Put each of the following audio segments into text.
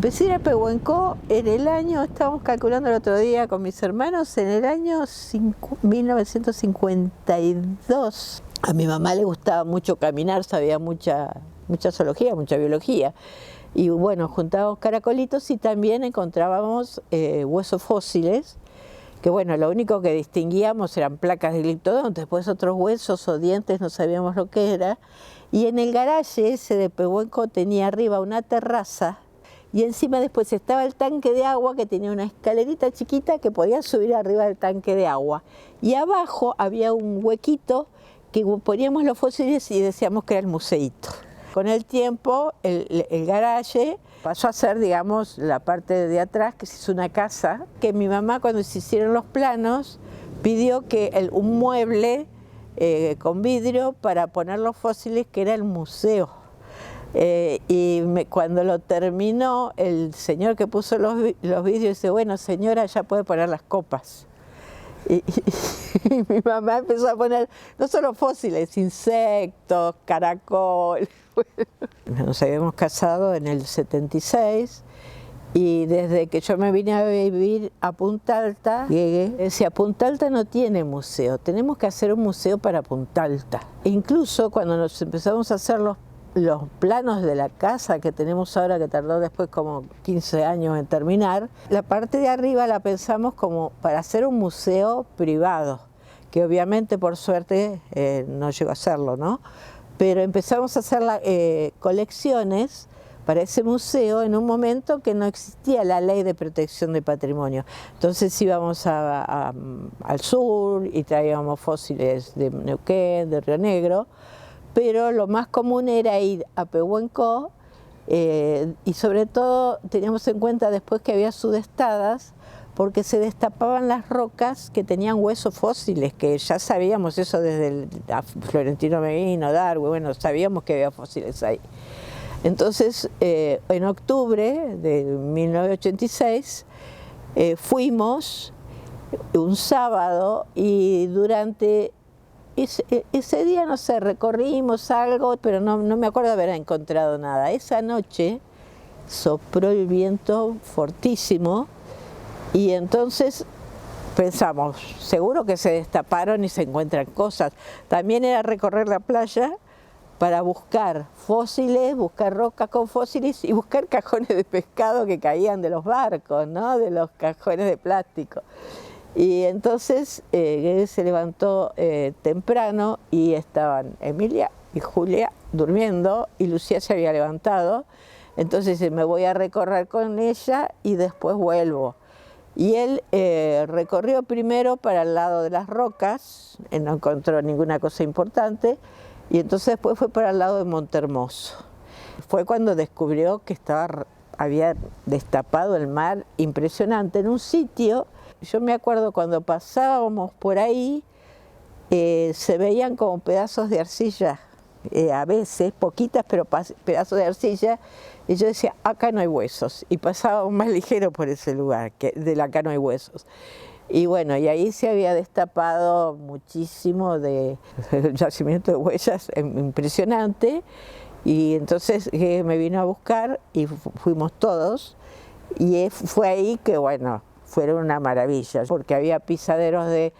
Empecé a ir a Pehuenco en el año, estábamos calculando el otro día con mis hermanos, en el año 1952. A mi mamá le gustaba mucho caminar, sabía mucha zoología, mucha biología. Y bueno, juntábamos caracolitos y también encontrábamos huesos fósiles, que bueno, lo único que distinguíamos eran placas de gliptodonte, después otros huesos o dientes no sabíamos lo que era. Y en el garaje ese de Pehuenco tenía arriba una terraza y encima después estaba el tanque de agua que tenía una escalerita chiquita que podía subir arriba del tanque de agua. Y abajo había un huequito que poníamos los fósiles y decíamos que era el museíto. Con el tiempo el garaje pasó a ser, digamos, la parte de atrás, que se hizo una casa, que mi mamá cuando se hicieron los planos pidió que un mueble con vidrio para poner los fósiles, que era el museo. Cuando lo terminó, el señor que puso los vidrios dice, bueno señora, ya puede poner las copas. Y mi mamá empezó a poner no solo fósiles, insectos, caracol. Nos habíamos casado en el 76 y desde que yo me vine a vivir a Punta Alta, decía, Punta Alta no tiene museo, tenemos que hacer un museo para Punta Alta. E incluso cuando nos empezamos a hacer los planos de la casa que tenemos ahora, que tardó después como 15 años en terminar, la parte de arriba la pensamos como para hacer un museo privado, que obviamente por suerte no llegó a hacerlo, ¿no? Pero empezamos a hacer colecciones para ese museo en un momento que no existía la ley de protección de patrimonio. Entonces íbamos al sur y traíamos fósiles de Neuquén, de Río Negro, pero lo más común era ir a Pehuenco y sobre todo teníamos en cuenta después que había sudestadas, porque se destapaban las rocas que tenían huesos fósiles, que ya sabíamos eso desde Florentino Meguino, Darwin, bueno, sabíamos que había fósiles ahí. Entonces, en octubre de 1986 fuimos un sábado y durante ese día, no sé, recorrimos algo, pero no me acuerdo de haber encontrado nada. Esa noche sopló el viento fortísimo y entonces pensamos, seguro que se destaparon y se encuentran cosas. También era recorrer la playa para buscar fósiles, buscar rocas con fósiles y buscar cajones de pescado que caían de los barcos, ¿no? De los cajones de plástico. Y entonces se levantó temprano y estaban Emilia y Julia durmiendo y Lucía se había levantado. Entonces me voy a recorrer con ella y después vuelvo. Y él recorrió primero para el lado de las rocas, no encontró ninguna cosa importante, y entonces después fue para el lado de Montehermoso. Fue cuando descubrió que había destapado el mar impresionante en un sitio. Yo me acuerdo cuando pasábamos por ahí, se veían como pedazos de arcilla, a veces, poquitas, pero pedazos de arcilla, y yo decía, acá no hay huesos, y pasábamos más ligero por ese lugar, que de acá no hay huesos. Y bueno, y ahí se había destapado muchísimo de yacimiento de huellas impresionante, y entonces me vino a buscar y fuimos todos, y fue ahí que, bueno, fueron una maravilla, porque había pisaderos de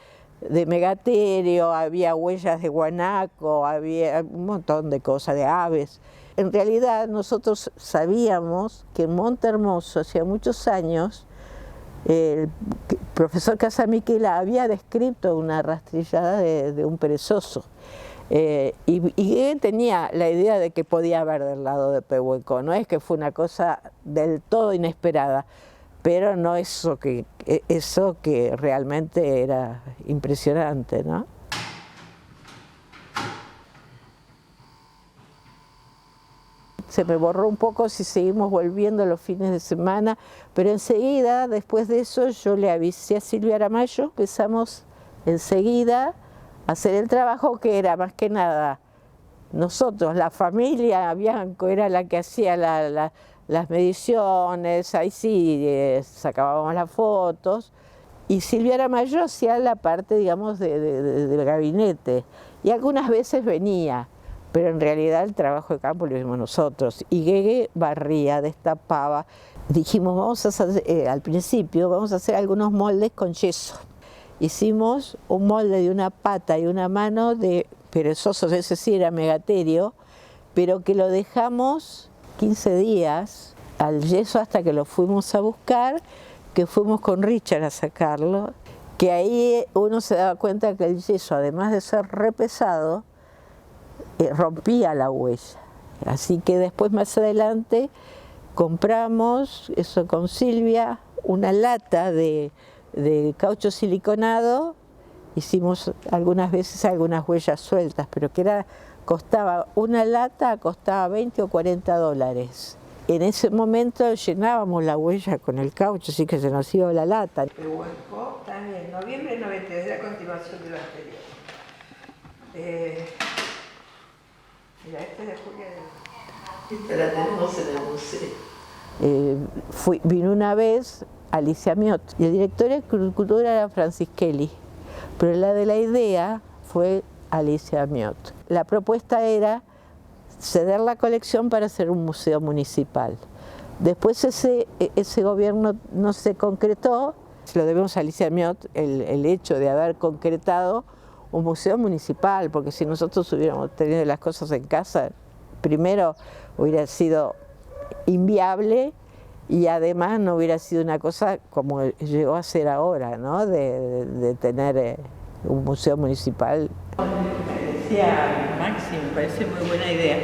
megaterio, había huellas de guanaco, había un montón de cosas, de aves. En realidad nosotros sabíamos que en Montehermoso, hacía muchos años, el profesor Casamiquela había descrito una rastrillada de un perezoso. Y él tenía la idea de que podía haber del lado de Pehuenco, no es que fue una cosa del todo inesperada, pero no eso que realmente era impresionante, ¿no? Se me borró un poco si seguimos volviendo los fines de semana, pero enseguida, después de eso, yo le avisé a Silvia Aramayo, empezamos enseguida a hacer el trabajo que era más que nada nosotros, la familia, Bianco era la que hacía las mediciones, ahí sí sacábamos las fotos, y Silvia Aramayo hacía la parte, digamos, del gabinete, y algunas veces venía, pero en realidad el trabajo de campo lo hicimos nosotros. Y Guegue barría, destapaba. Dijimos, vamos a hacer, al principio, vamos a hacer algunos moldes con yeso. Hicimos un molde de una pata y una mano de perezosos, ese sí era megaterio, pero que lo dejamos 15 días al yeso hasta que lo fuimos a buscar, que fuimos con Richard a sacarlo, que ahí uno se daba cuenta que el yeso, además de ser re pesado, rompía la huella. Así que después, más adelante, compramos, eso con Silvia, una lata de caucho siliconado. Hicimos algunas veces algunas huellas sueltas, pero que costaba una lata, costaba 20 o 40 dólares. En ese momento llenábamos la huella con el caucho, así que se nos iba la lata. Pehuenco, también, noviembre de 92, la continuación de lo anterior. Mira, esta es de Julia. Esta la tenemos en el museo. Vino una vez Alicia Miot, y el director de cultura era Francischelli, pero la de la idea fue Alicia Miot. La propuesta era ceder la colección para hacer un museo municipal. Después ese gobierno no se concretó, se lo debemos a Alicia Miot, el hecho de haber concretado un museo municipal, porque si nosotros hubiéramos tenido las cosas en casa, primero hubiera sido inviable y además no hubiera sido una cosa como llegó a ser ahora, ¿no? de tener un museo municipal. Decía Maxi, me parece muy buena idea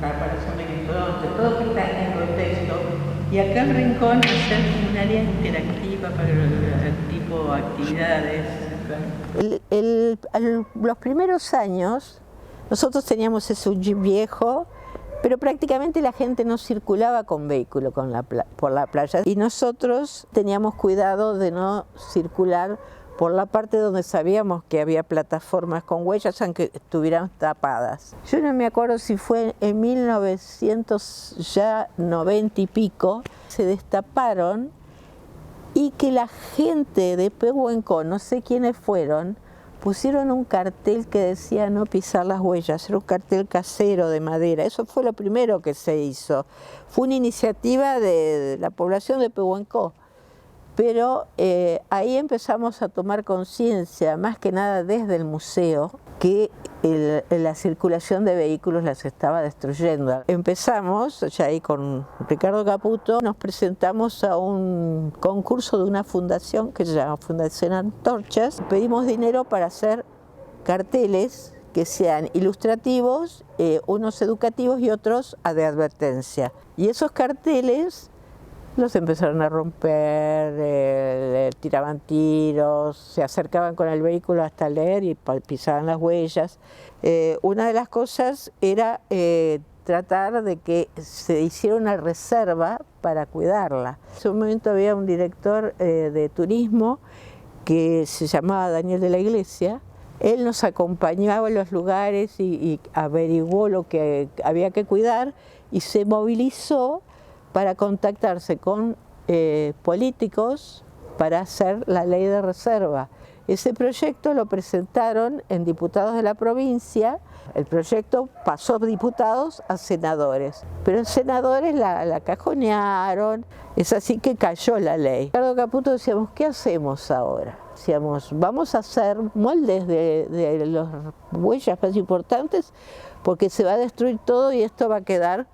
para San Benito, todo que está en contexto, y acá el rincón es un área interactiva para el tipo de actividades. Los primeros años nosotros teníamos ese jeep viejo, pero prácticamente la gente no circulaba con vehículo por la playa, y nosotros teníamos cuidado de no circular por la parte donde sabíamos que había plataformas con huellas, aunque estuvieran tapadas. Yo no me acuerdo si fue en 1990 y pico, se destaparon, y que la gente de Pehuenco, no sé quiénes fueron, pusieron un cartel que decía no pisar las huellas, era un cartel casero de madera. Eso fue lo primero que se hizo. Fue una iniciativa de la población de Pehuenco. Pero ahí empezamos a tomar conciencia, más que nada desde el museo, que la circulación de vehículos las estaba destruyendo. Empezamos, ya ahí con Ricardo Caputo, nos presentamos a un concurso de una fundación que se llama Fundación Antorchas. Pedimos dinero para hacer carteles que sean ilustrativos, unos educativos y otros de advertencia. Y esos carteles los empezaron a romper, tiraban tiros, se acercaban con el vehículo hasta leer y pisaban las huellas. Una de las cosas era tratar de que se hiciera una reserva para cuidarla. En ese momento había un director de turismo que se llamaba Daniel de la Iglesia. Él nos acompañaba en los lugares y averiguó lo que había que cuidar y se movilizó para contactarse con políticos para hacer la ley de reserva. Ese proyecto lo presentaron en diputados de la provincia, el proyecto pasó de diputados a senadores, pero en senadores la cajonearon, es así que cayó la ley. Ricardo Caputo decíamos, ¿qué hacemos ahora? Decíamos, vamos a hacer moldes de las huellas más importantes porque se va a destruir todo y esto va a quedar,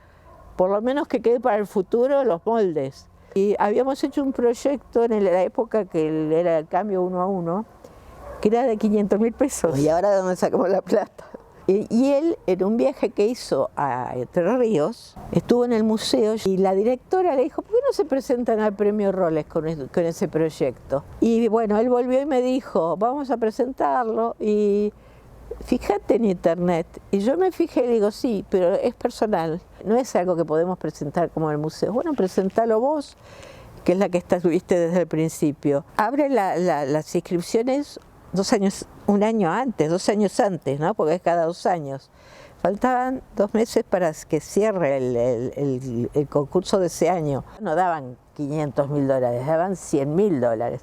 por lo menos que quede para el futuro, los moldes. Y habíamos hecho un proyecto en la época que era el cambio 1 a 1, que era de 500.000 pesos. ¿Y ahora de dónde sacamos la plata? Y él, en un viaje que hizo a Entre Ríos, estuvo en el museo y la directora le dijo, ¿por qué no se presentan al premio Roles con ese proyecto? Y bueno, él volvió y me dijo, vamos a presentarlo y fíjate en internet. Y yo me fijé y digo, sí, pero es personal, no es algo que podemos presentar como en el museo. Bueno, presentalo vos, que es la que estuviste desde el principio. Abre las inscripciones 2 años, 1 año antes, 2 años antes, ¿no? Porque es cada 2 años. Faltaban 2 meses para que cierre el concurso de ese año. No daban $500.000, daban $100.000.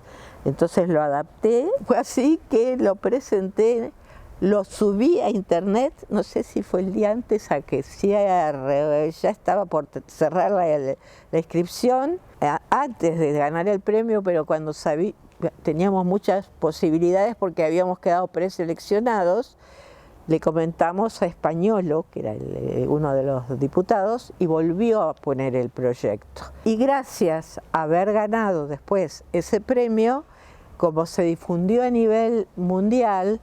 Entonces lo adapté, fue así que lo presenté lo subí a internet, no sé si fue el día antes a que cierre, ya estaba por cerrar la inscripción, antes de ganar el premio, pero cuando teníamos muchas posibilidades porque habíamos quedado preseleccionados, le comentamos a Españolo, que era uno de los diputados, y volvió a poner el proyecto. Y gracias a haber ganado después ese premio, como se difundió a nivel mundial,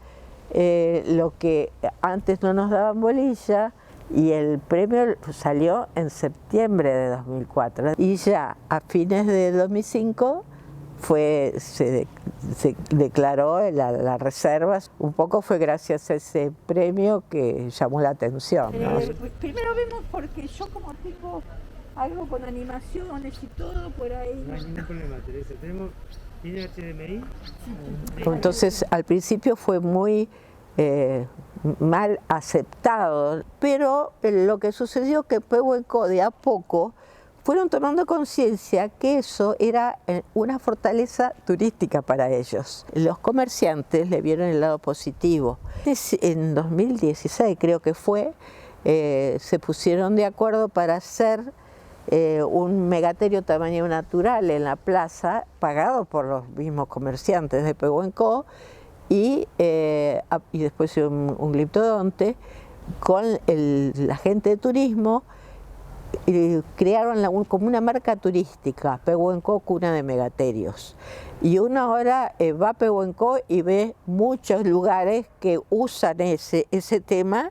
lo que antes no nos daban bolilla, y el premio salió en septiembre de 2004. Y ya a fines de 2005 se declaró la reserva. Un poco fue gracias a ese premio que llamó la atención, ¿no? Primero vemos porque yo como tengo algo con animaciones y todo por ahí. No hay ningún problema, Teresa. ¿Tiene HDMI? Entonces al principio fue muy mal aceptado, pero lo que sucedió que Pehuenco de a poco fueron tomando conciencia que eso era una fortaleza turística para ellos. Los comerciantes le vieron el lado positivo. En 2016 creo que fue, se pusieron de acuerdo para hacer un megaterio tamaño natural en la plaza, pagado por los mismos comerciantes de Pehuenco, y después un gliptodonte con la gente de turismo. Crearon como una marca turística, Pehuenco, cuna de megaterios. Y uno ahora va a Pehuenco y ve muchos lugares que usan ese tema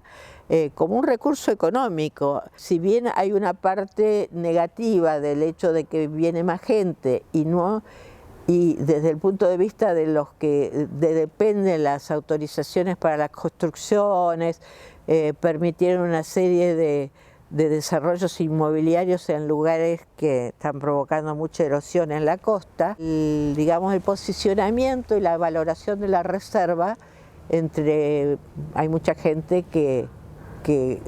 como un recurso económico. Si bien hay una parte negativa del hecho de que viene más gente y desde el punto de vista de los que dependen las autorizaciones para las construcciones, permitieron una serie de desarrollos inmobiliarios en lugares que están provocando mucha erosión en la costa. Digamos, el posicionamiento y la valoración de la reserva, hay mucha gente que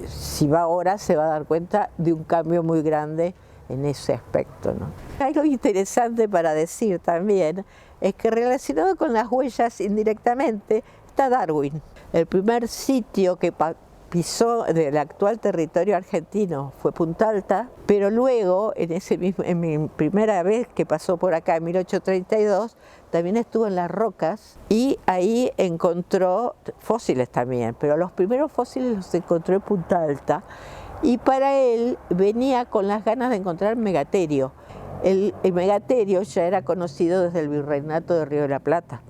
si va ahora se va a dar cuenta de un cambio muy grande en ese aspecto, ¿no? Algo interesante para decir también es que relacionado con las huellas indirectamente está Darwin. El primer sitio que pisó del actual territorio argentino fue Punta Alta, pero luego, en mi primera vez que pasó por acá en 1832, también estuvo en Las Rocas y ahí encontró fósiles también, pero los primeros fósiles los encontró en Punta Alta, y para él venía con las ganas de encontrar megaterio. El megaterio ya era conocido desde el Virreinato de Río de la Plata,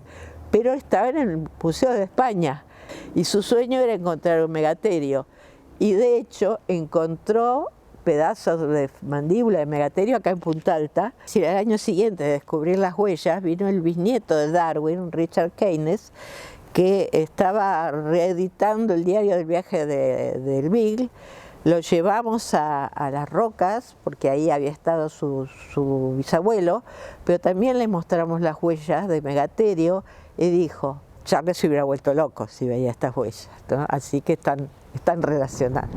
pero estaba en el Museo de España. Y su sueño era encontrar un megaterio, y de hecho encontró pedazos de mandíbula de megaterio acá en Punta Alta. Y al año siguiente de descubrir las huellas vino el bisnieto de Darwin, Richard Keynes, que estaba reeditando el diario del viaje del Beagle. Lo llevamos a Las Rocas, porque ahí había estado su bisabuelo, pero también le mostramos las huellas de megaterio y dijo: Charles se hubiera vuelto loco si veía estas huellas, ¿no? Así que están relacionadas.